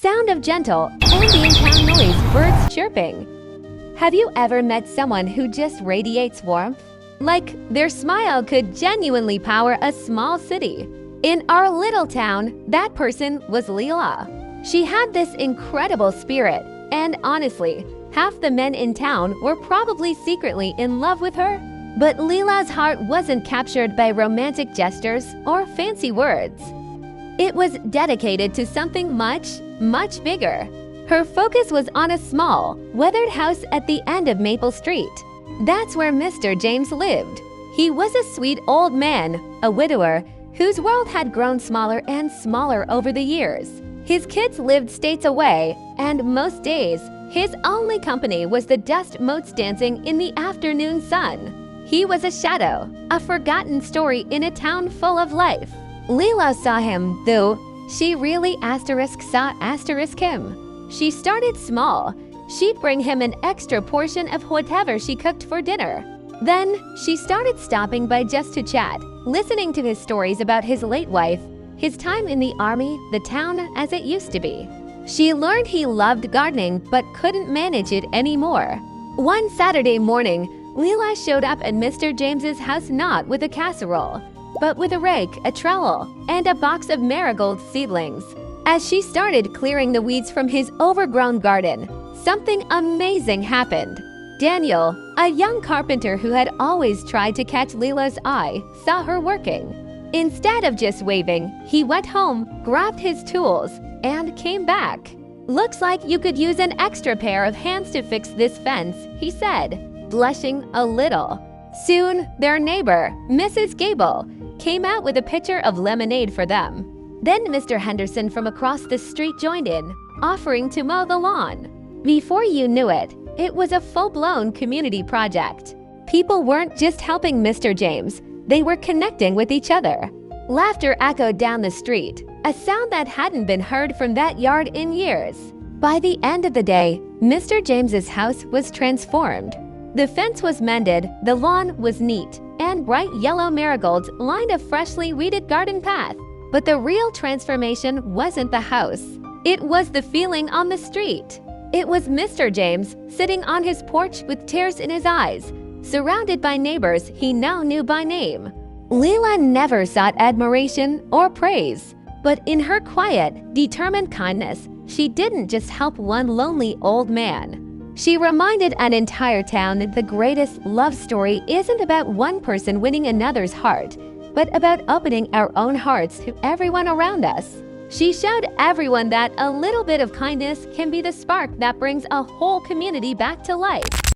sound of gentle, ambient town noise, birds chirping. Have you ever met someone who just radiates warmth? Like their smile could genuinely power a small city. In our little town, that person was Lila. She had this incredible spirit, and honestly, half the men in town were probably secretly in love with her. But Lila's heart wasn't captured by romantic gestures or fancy words. It was dedicated to something much, much bigger. Her focus was on a small, weathered house at the end of Maple Street. That's where Mr. James lived. He was a sweet old man, a widower, whose world had grown smaller and smaller over the years. His kids lived states away, and most days, his only company was the dust motes dancing in the afternoon sun. He was a shadow, a forgotten story in a town full of life. Lila saw him, though. She really saw him. She started small. She'd bring him an extra portion of whatever she cooked for dinner. Then, she started stopping by just to chat, listening to his stories about his late wife, his time in the army, the town as it used to be. She learned he loved gardening but couldn't manage it anymore. One Saturday morning, Lila showed up at Mr. James's house not with a casserole, but with a rake, a trowel, and a box of marigold seedlings. As she started clearing the weeds from his overgrown garden, something amazing happened. Daniel, a young carpenter who had always tried to catch Lila's eye, saw her working. Instead of just waving, he went home, grabbed his tools, and came back. "Looks like you could use an extra pair of hands to fix this fence," he said, blushing a little. Soon, their neighbor, Mrs. Gable, came out with a pitcher of lemonade for them. Then Mr. Henderson from across the street joined in, offering to mow the lawn. Before you knew it, it was a full-blown community project. People weren't just helping Mr. James, they were connecting with each other. Laughter echoed down the street, a sound that hadn't been heard from that yard in years. By the end of the day, Mr. James's house was transformed. The fence was mended, the lawn was neat, and bright yellow marigolds lined a freshly weeded garden path. But the real transformation wasn't the house. It was the feeling on the street. It was Mr. James sitting on his porch with tears in his eyes, surrounded by neighbors he now knew by name. Lila never sought admiration or praise, but in her quiet, determined kindness, she didn't just help one lonely old man. She reminded an entire town that the greatest love story isn't about one person winning another's heart, but about opening our own hearts to everyone around us. She showed everyone that a little bit of kindness can be the spark that brings a whole community back to life.